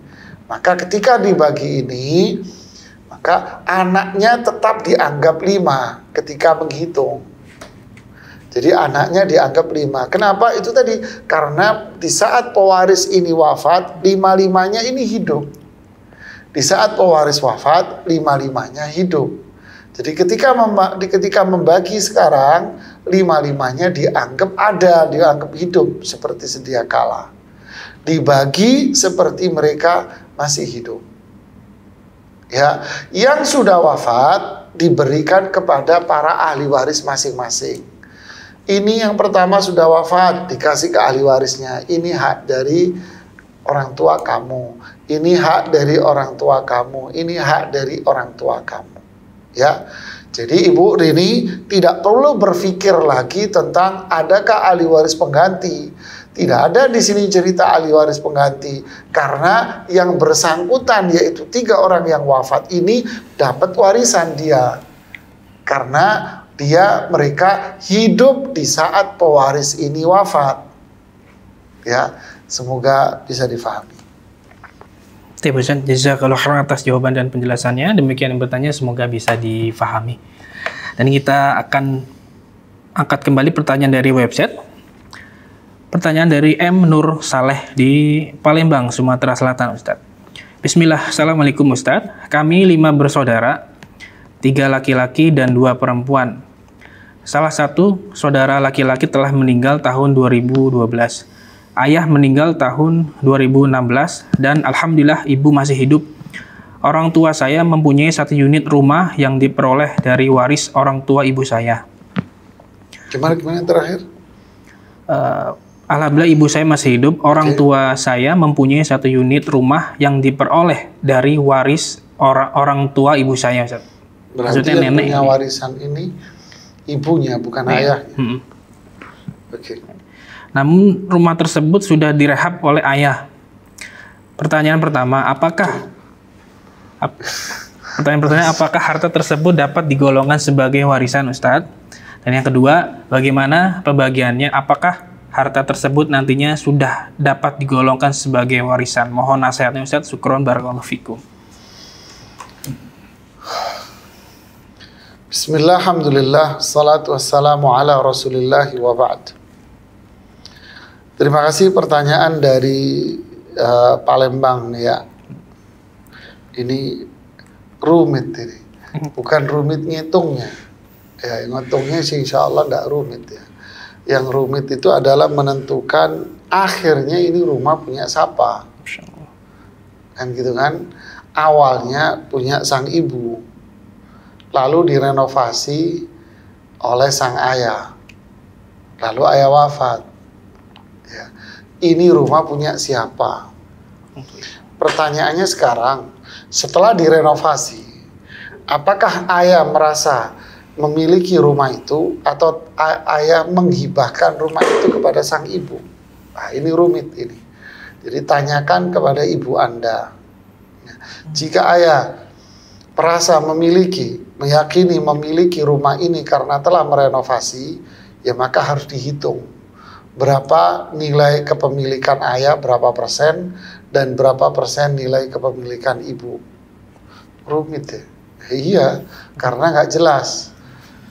maka ketika dibagi ini, maka anaknya tetap dianggap 5 ketika menghitung. Jadi anaknya dianggap 5. Kenapa? Itu tadi, karena di saat pewaris ini wafat, 5-5-nya ini hidup. Di saat pewaris wafat, 5-5-nya hidup. Jadi ketika membagi sekarang, 5-5-nya dianggap ada, dianggap hidup seperti sedia kala. Dibagi seperti mereka masih hidup. Ya, yang sudah wafat diberikan kepada para ahli waris masing-masing. Ini yang pertama sudah wafat, dikasih ke ahli warisnya. Ini hak dari orang tua kamu. Ini hak dari orang tua kamu. Ini hak dari orang tua kamu. Ya, jadi Ibu Rini tidak perlu berpikir lagi tentang adakah ahli waris pengganti. Tidak ada di sini cerita ahli waris pengganti, karena yang bersangkutan yaitu 3 orang yang wafat ini dapat warisan dia, karena mereka hidup di saat pewaris ini wafat. Ya, semoga bisa difahami. Terima kasih jazakallahu khairan atas jawaban dan penjelasannya. Demikian yang bertanya, semoga bisa difahami. Dan kita akan angkat kembali pertanyaan dari website. Pertanyaan dari M. Nur Saleh di Palembang, Sumatera Selatan, Ustadz. Bismillah, Assalamualaikum Ustadz. Kami 5 bersaudara, 3 laki-laki dan 2 perempuan. Salah satu saudara laki-laki telah meninggal tahun 2012. Ayah meninggal tahun 2016 dan alhamdulillah ibu masih hidup. Orang tua saya mempunyai 1 unit rumah yang diperoleh dari waris orang tua ibu saya. Gimana yang terakhir? Alhamdulillah ibu saya masih hidup. Orang tua saya mempunyai 1 unit rumah yang diperoleh dari waris orang tua ibu saya. Berarti maksudnya yang nenek punya warisan ini ibunya, bukan ayah. Oke. Namun rumah tersebut sudah direhab oleh ayah. Pertanyaan pertama, apakah harta tersebut dapat digolongkan sebagai warisan, Ustadz? Dan yang kedua, bagaimana pembagiannya? Apakah harta tersebut nantinya sudah dapat digolongkan sebagai warisan? Mohon nasihatnya, Ustadz. Syukron, barakallahu fikum. Bismillah, alhamdulillah, salatu wassalamu ala rasulillah wa ba'd. Terima kasih pertanyaan dari Palembang nih ya. Ini rumit ini, bukan rumit ngitungnya. Ya, ngitungnya sih insya Allah tidak rumit ya. Yang rumit itu adalah menentukan akhirnya ini rumah punya siapa. Kan gitu kan. Awalnya punya sang ibu, lalu direnovasi oleh sang ayah, lalu ayah wafat. Ya. Ini rumah punya siapa? Pertanyaannya sekarang, setelah direnovasi, apakah ayah merasa memiliki rumah itu atau ayah menghibahkan rumah itu kepada sang ibu? Nah, ini rumit ini. Jadi tanyakan kepada ibu Anda. Jika ayah merasa meyakini memiliki rumah ini karena telah merenovasi, ya maka harus dihitung berapa nilai kepemilikan ayah, berapa persen, dan berapa persen nilai kepemilikan ibu. Rumit ya? Iya, karena nggak jelas.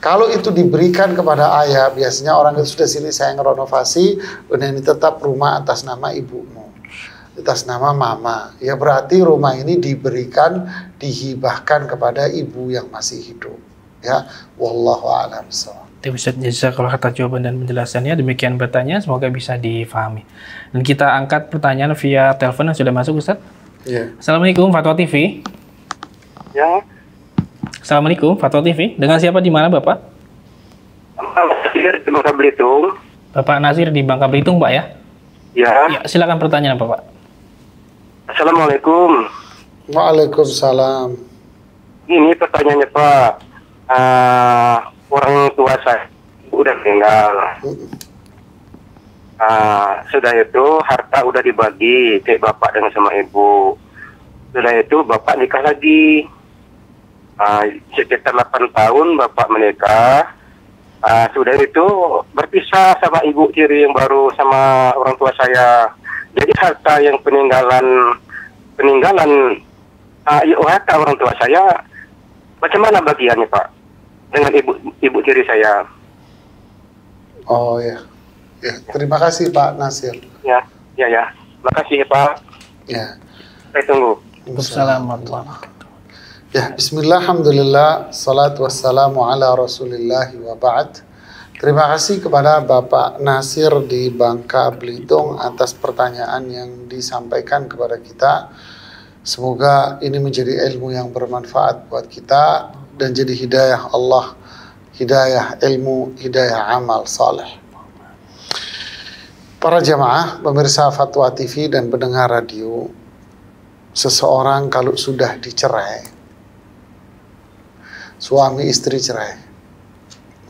Kalau itu diberikan kepada ayah, biasanya orang itu sudah sini saya ngerenovasi, ini tetap rumah atas nama ibumu, atas nama mama. Ya berarti rumah ini diberikan, dihibahkan kepada ibu yang masih hidup. Ya, wallahu a'lam bishawab. Ustaz, jazakallahu atas jawaban dan penjelasannya. Demikian bertanya, semoga bisa difahami. Dan kita angkat pertanyaan via telepon yang sudah masuk, Ustaz. Ya. Assalamualaikum, Fatwa TV. Ya. Assalamualaikum, Fatwa TV. Dengan siapa di mana, Bapak? Nasir di Bangka Belitung. Bapak Nasir di Bangka Belitung, Pak ya? Ya. Ya, silakan pertanyaan, Bapak. Assalamualaikum. Waalaikumsalam. Ini pertanyaannya, Pak. Orang tua saya udah meninggal. Sudah itu harta udah dibagi kayak bapak dengan sama ibu. Sudah itu bapak nikah lagi. Sekitar 8 tahun bapak menikah. Sudah itu berpisah sama ibu tiri yang baru sama orang tua saya. Jadi harta yang peninggalan harta orang tua saya, bagaimana bagiannya Pak dengan ibu tiri saya? Oh ya, ya terima kasih Pak Nasir. Ya. Makasih ya Pak. Ya. Saya tunggu. Assalamualaikum. Ya, bismillah, alhamdulillah, salatu wassalamu ala rasulillah wa ba'd. Terima kasih kepada Bapak Nasir di Bangka Belitung atas pertanyaan yang disampaikan kepada kita. Semoga ini menjadi ilmu yang bermanfaat buat kita dan jadi hidayah Allah, hidayah ilmu, hidayah amal saleh. Para jamaah, pemirsa Fatwa TV dan pendengar radio, seseorang kalau sudah dicerai, suami istri cerai,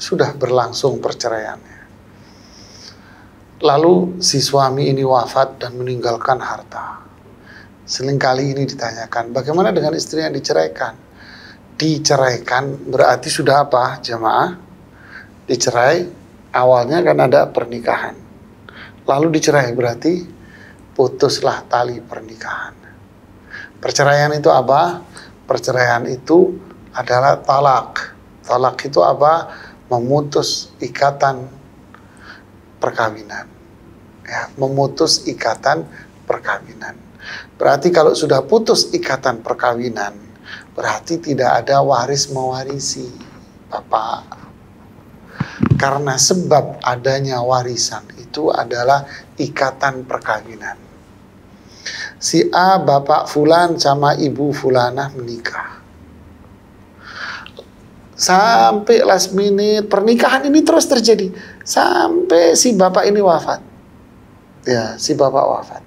sudah berlangsung perceraiannya. Lalu si suami ini wafat dan meninggalkan harta. Seringkali ini ditanyakan, bagaimana dengan istri yang diceraikan? Diceraikan berarti sudah apa, jamaah? Dicerai, awalnya kan ada pernikahan. Lalu dicerai berarti putuslah tali pernikahan. Perceraian itu apa? Perceraian itu adalah talak. Talak itu apa? Memutus ikatan perkawinan. Ya, memutus ikatan perkawinan. Berarti kalau sudah putus ikatan perkawinan, berarti tidak ada waris mewarisi, Bapak. Karena sebab adanya warisan itu adalah ikatan perkawinan. Si A, Bapak Fulan sama Ibu Fulanah menikah. Sampai last minute pernikahan ini terus terjadi sampai si bapak ini wafat. Ya, si bapak wafat.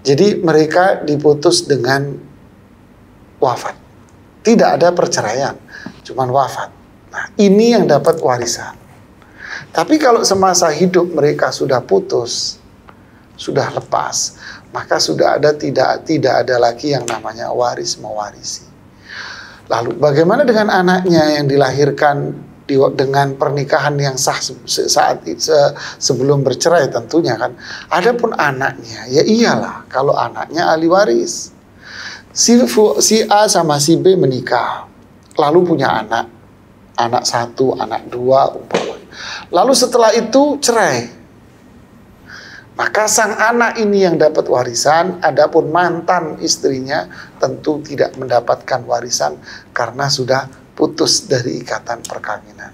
Jadi mereka diputus dengan wafat. Tidak ada perceraian, cuman wafat. Nah, ini yang dapat warisan. Tapi kalau semasa hidup mereka sudah putus, sudah lepas, maka sudah ada tidak ada lagi yang namanya waris mewarisi. Lalu bagaimana dengan anaknya yang dilahirkan dengan pernikahan yang sah sebelum bercerai tentunya kan. Adapun anaknya, ya iyalah kalau anaknya ahli waris. Si A sama si B menikah, lalu punya anak 1, anak 2 umpamanya. Lalu setelah itu cerai. Maka sang anak ini yang dapat warisan, adapun mantan istrinya tentu tidak mendapatkan warisan karena sudah putus dari ikatan perkawinan.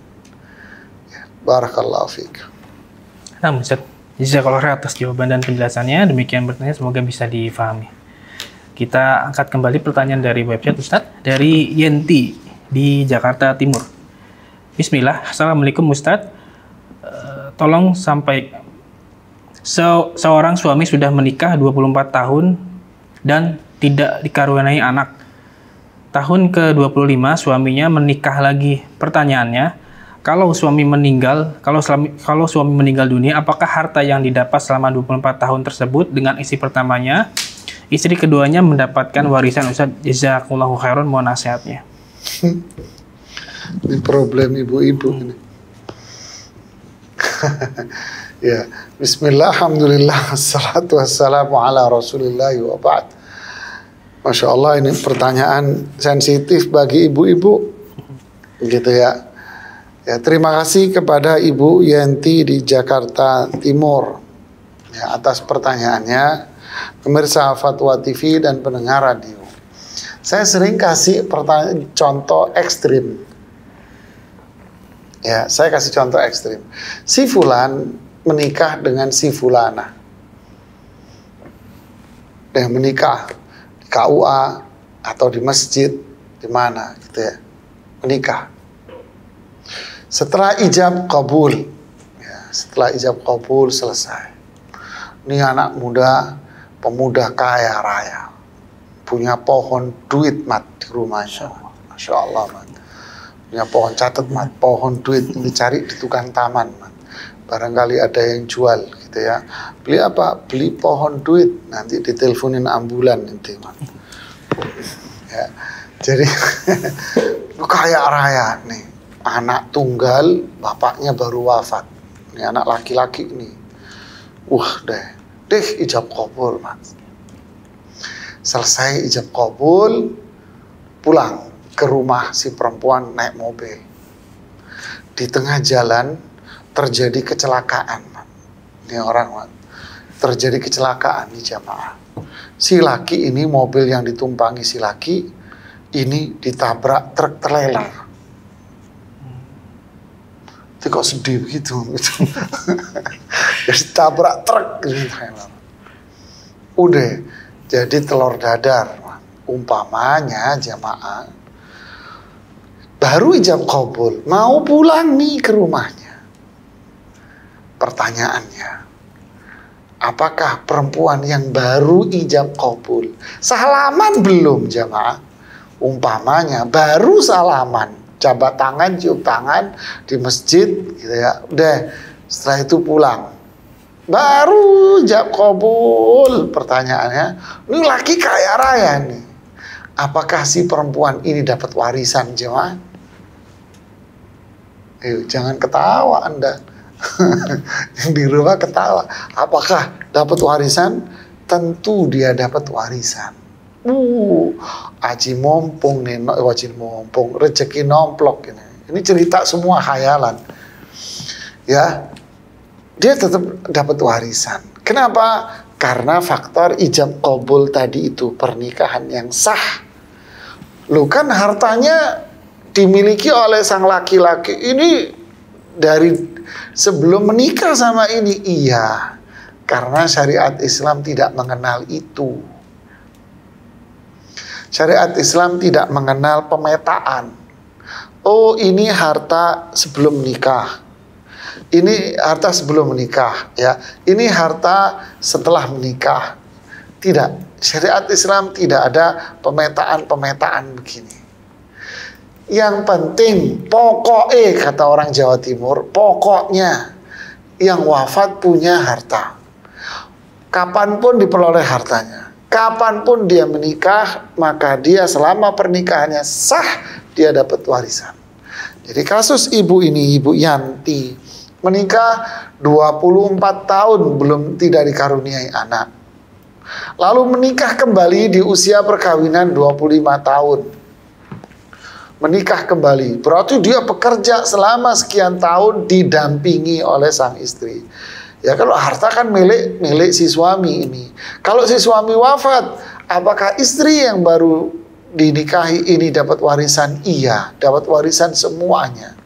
Ya, barakallahu fiik. Nah, Ustaz, jazakallahu khairan atas jawaban dan penjelasannya. Demikian bertanya, semoga bisa difahami. Kita angkat kembali pertanyaan dari website Ustaz, dari Yenti di Jakarta Timur. Bismillah, Assalamualaikum Ustaz. Tolong sampai seorang suami sudah menikah 24 tahun dan tidak dikaruniai anak. Tahun ke-25 suaminya menikah lagi. Pertanyaannya, kalau suami meninggal dunia, apakah harta yang didapat selama 24 tahun tersebut dengan istri pertamanya, istri keduanya mendapatkan warisan? Ustaz, jazakumullahu khairan, mohon nasihatnya. Ini problem ibu-ibu ini. Ya, bismillah, alhamdulillah, assalatu wassalamu ala rasulillah wa ba'd. Masya Allah, ini pertanyaan sensitif bagi ibu-ibu gitu ya. Ya, terima kasih kepada Ibu Yenti di Jakarta Timur ya, atas pertanyaannya. Pemirsa Fatwa TV dan pendengar radio, saya sering kasih contoh ekstrim. Ya, saya kasih contoh ekstrim. Si Fulan menikah dengan si Fulana. Dia menikah di KUA atau di masjid, di mana gitu ya. Menikah. Setelah ijab kabul, ya, setelah ijab kabul selesai. Ini anak muda, pemuda kaya raya, punya pohon duit mat di rumahnya. Masya Allah, mat. Punya pohon, catat mat, pohon duit ini cari di tukang taman, mat. Barangkali ada yang jual gitu ya. Beli apa? Beli pohon duit, nanti diteleponin ambulan nanti, mat. Ya, jadi kaya raya nih, anak tunggal, bapaknya baru wafat. Ini anak laki-laki nih. Deh ijab kabul, mas. Selesai ijab kabul, pulang ke rumah si perempuan naik mobil. Di tengah jalan terjadi kecelakaan, mas. Ini orang, mas. Terjadi kecelakaan di jamaah. Si laki ini, mobil yang ditumpangi si laki ini ditabrak truk trailer. Itu kok sedih begitu gitu. Jadi tabrak truk gitu. Udah jadi telur dadar. Umpamanya jamaah baru ijab kabul, mau pulang nih ke rumahnya. Pertanyaannya, apakah perempuan yang baru ijab kabul salaman belum jamaah? Umpamanya baru salaman, jabat tangan, cium tangan di masjid gitu ya. Udah, setelah itu pulang. Baru ijab kabul. Pertanyaannya, ini laki kaya raya nih. Apakah si perempuan ini dapat warisan jemaah? Jangan ketawa Anda. Yang di rumah ketawa. Apakah dapat warisan? Tentu dia dapat warisan. Aji mompong nih, wajib mompong, rezeki nomplok ini. Ini cerita semua khayalan. Ya, dia tetap dapat warisan. Kenapa? Karena faktor ijab kabul tadi itu, pernikahan yang sah. Loh kan hartanya dimiliki oleh sang laki-laki ini dari sebelum menikah sama ini. Iya, karena syariat Islam tidak mengenal itu. Syariat Islam tidak mengenal pemetaan. Oh, ini harta sebelum menikah. Ini harta sebelum menikah, ya. Ini harta setelah menikah. Tidak. Syariat Islam tidak ada pemetaan-pemetaan begini. Yang penting pokoknya, kata orang Jawa Timur, pokoknya yang wafat punya harta. Kapanpun diperoleh hartanya. Kapanpun dia menikah, maka dia selama pernikahannya sah, dia dapat warisan. Jadi kasus ibu ini, Ibu Yanti, menikah 24 tahun belum tidak dikaruniai anak. Lalu menikah kembali di usia perkawinan 25 tahun. Menikah kembali, berarti dia bekerja selama sekian tahun didampingi oleh sang istri. Ya kalau harta kan milik si suami ini. Kalau si suami wafat, apakah istri yang baru dinikahi ini dapat warisan? Iya, dapat warisan semuanya.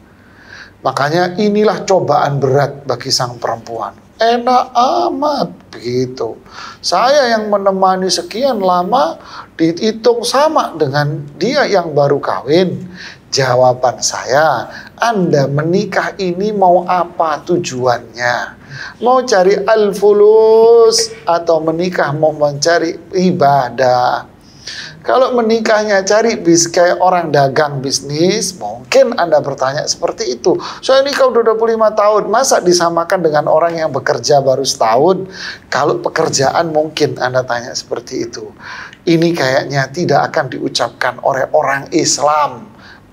Makanya inilah cobaan berat bagi sang perempuan. Enak amat begitu. Saya yang menemani sekian lama dihitung sama dengan dia yang baru kawin. Jawaban saya, Anda menikah ini mau apa tujuannya? Mau cari al-fulus atau menikah mau mencari ibadah? Kalau menikahnya cari kayak orang dagang bisnis, mungkin Anda bertanya seperti itu. Saya nikah udah 25 tahun, masa disamakan dengan orang yang bekerja baru setahun? Kalau pekerjaan mungkin Anda tanya seperti itu. Ini kayaknya tidak akan diucapkan oleh orang Islam.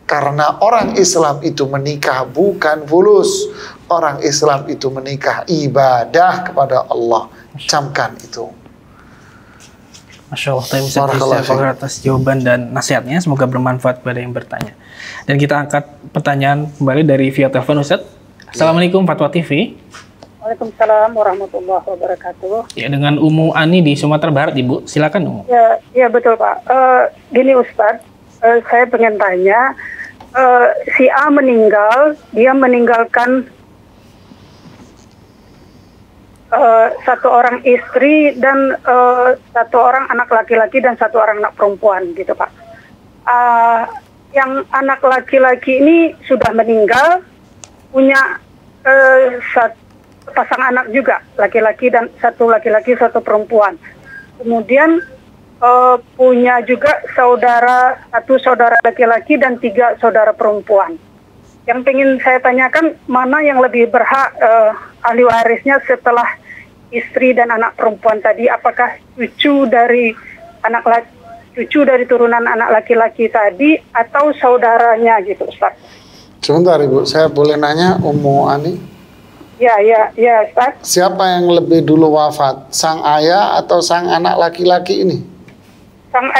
Karena orang Islam itu menikah bukan fulus. Orang Islam itu menikah ibadah kepada Allah. Camkan itu. Masya Allah, Ustaz Jazza atas jawaban dan nasihatnya. Semoga bermanfaat kepada yang bertanya. Dan kita angkat pertanyaan kembali dari via telepon, Ustaz. Assalamualaikum Fatwa TV. Waalaikumsalam warahmatullahi wabarakatuh. Ya, dengan Umu Ani di Sumatera Barat, Ibu. Silakan, Umu. Ya betul Pak. Gini Ustaz, saya pengen tanya, si A meninggal, dia meninggalkan satu orang istri dan satu orang anak laki-laki dan satu orang anak perempuan gitu Pak. Yang anak laki-laki ini sudah meninggal, punya satu pasang anak juga, laki-laki dan satu laki-laki satu perempuan. Kemudian punya juga satu saudara laki-laki dan 3 saudara perempuan. Yang ingin saya tanyakan, mana yang lebih berhak ahli warisnya setelah istri dan anak perempuan tadi? Apakah cucu dari turunan anak laki-laki tadi atau saudaranya gitu, Ustaz? Sebentar Ibu, saya boleh nanya Ummu Ani? Ya Ustaz. Siapa yang lebih dulu wafat? Sang ayah atau sang anak laki-laki ini? Sang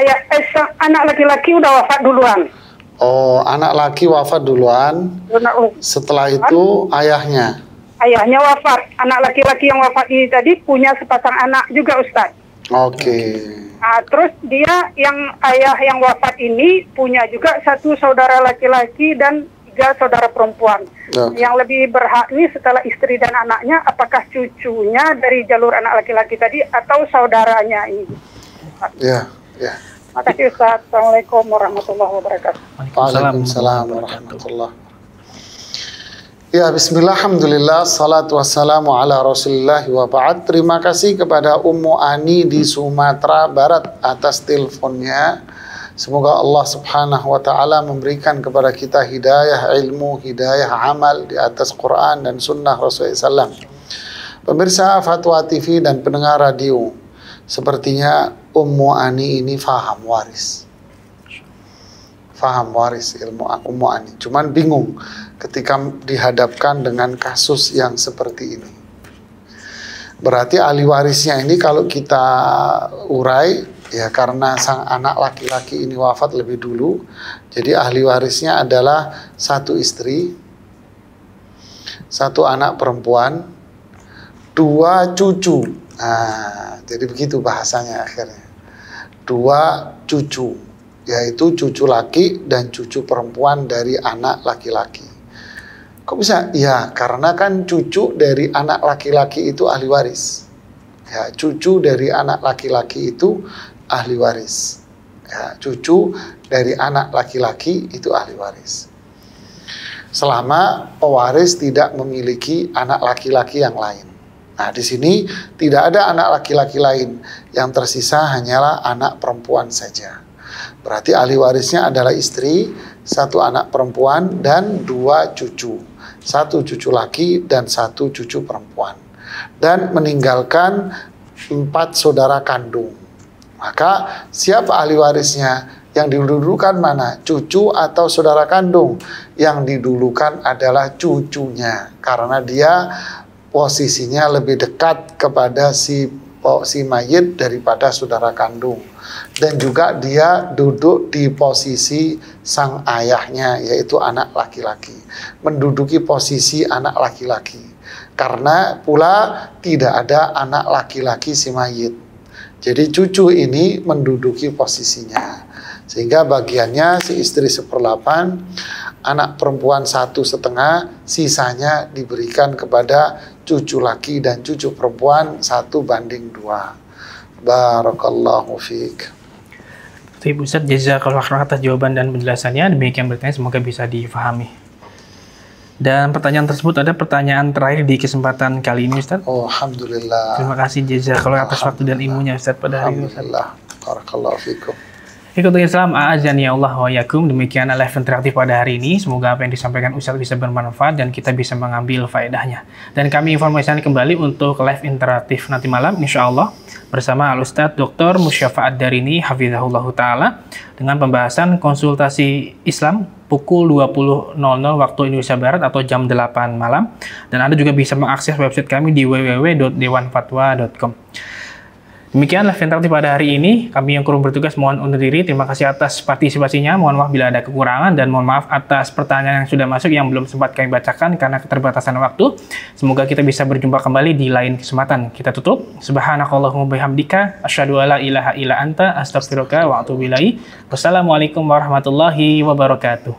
anak laki-laki udah wafat duluan. Oh, anak laki wafat duluan. Setelah itu ayahnya. Ayahnya wafat. Anak laki-laki yang wafat ini tadi punya sepasang anak juga, Ustaz. Oke. Nah, terus dia ayah yang wafat ini punya juga satu saudara laki-laki dan 3 saudara perempuan. Okay. Yang lebih berhak ini setelah istri dan anaknya, apakah cucunya dari jalur anak laki-laki tadi atau saudaranya ini? Ya. Terima kasih Ustaz. Assalamualaikum warahmatullahi wabarakatuh. Waalaikumsalam warahmatullahi wabarakatuh. Ya, bismillah, alhamdulillah, salatu wassalamu ala rasulillah wa ba'd. Terima kasih kepada Ummu Ani di Sumatera Barat atas teleponnya. Semoga Allah subhanahu wa ta'ala memberikan kepada kita hidayah ilmu, hidayah amal di atas Quran dan sunnah Rasulullah SAW. Pemirsa Fatwa TV dan pendengar radio, sepertinya Ummu Ani ini faham waris ilmu Ummu Ani. Cuman bingung ketika dihadapkan dengan kasus yang seperti ini. Berarti ahli warisnya ini kalau kita urai, ya karena sang anak laki-laki ini wafat lebih dulu, jadi ahli warisnya adalah 1 istri, 1 anak perempuan, 2 cucu. Nah, jadi begitu bahasanya akhirnya. 2 cucu, yaitu cucu laki dan cucu perempuan dari anak laki-laki. Kok bisa? Ya, karena kan cucu dari anak laki-laki itu ahli waris. Ya, cucu dari anak laki-laki itu ahli waris. Ya, cucu dari anak laki-laki itu ahli waris. Selama pewaris tidak memiliki anak laki-laki yang lain. Nah, di sini tidak ada anak laki-laki lain, yang tersisa hanyalah anak perempuan saja. Berarti ahli warisnya adalah istri, 1 anak perempuan dan 2 cucu, 1 cucu laki dan 1 cucu perempuan, dan meninggalkan 4 saudara kandung. Maka siapa ahli warisnya? Yang didulukan mana? Cucu atau saudara kandung? Yang didulukan adalah cucunya, karena dia posisinya lebih dekat kepada si mayit daripada saudara kandung, dan juga dia duduk di posisi sang ayahnya, yaitu anak laki-laki, menduduki posisi anak laki-laki, karena pula tidak ada anak laki-laki si mayit. Jadi cucu ini menduduki posisinya, sehingga bagiannya si istri 1/8, anak perempuan 1/2, sisanya diberikan kepada cucu laki dan cucu perempuan 1/2. Barakallahu fiik. Ibu Ustaz, jazakallahu khairan atas jawaban dan penjelasannya. Demikian bertanya, semoga bisa difahami. Dan pertanyaan tersebut ada pertanyaan terakhir di kesempatan kali ini, Ustaz. Oh, alhamdulillah. Terima kasih jazakallahu atas waktu dan ilmunya, Ustaz, pada hari ini. Alhamdulillah. Barakallahu fiikum. Ikuti Islam, a'azani Allah wa yakum. Demikian live interaktif pada hari ini. Semoga apa yang disampaikan Ustaz bisa bermanfaat dan kita bisa mengambil faedahnya. Dan kami informasikan kembali untuk live interaktif nanti malam, insya Allah, bersama Al-Ustadz Dr. Musyafa'at Darini, Hafizahullah Ta'ala, dengan pembahasan konsultasi Islam pukul 20.00 waktu Indonesia Barat atau jam 8 malam. Dan Anda juga bisa mengakses website kami di www.dewanfatwa.com. Demikianlah Interaktif pada hari ini. Kami yang kurang bertugas mohon undur diri. Terima kasih atas partisipasinya. Mohon maaf bila ada kekurangan dan mohon maaf atas pertanyaan yang sudah masuk yang belum sempat kami bacakan karena keterbatasan waktu. Semoga kita bisa berjumpa kembali di lain kesempatan. Kita tutup. Subhanakallahumma bihamdika asyhadu alla ilaha illa anta astaghfiruka wa atubu ilaik. Wassalamualaikum warahmatullahi wabarakatuh.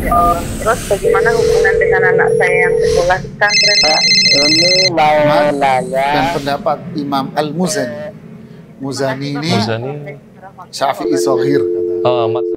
Ya Allah. Terus bagaimana hubungan dengan anak saya yang sekolah di pesantren? Ini mau nanya. Dan pendapat Imam Al-Muzani. Muzani ini Syafi'i Shaghir. Oh,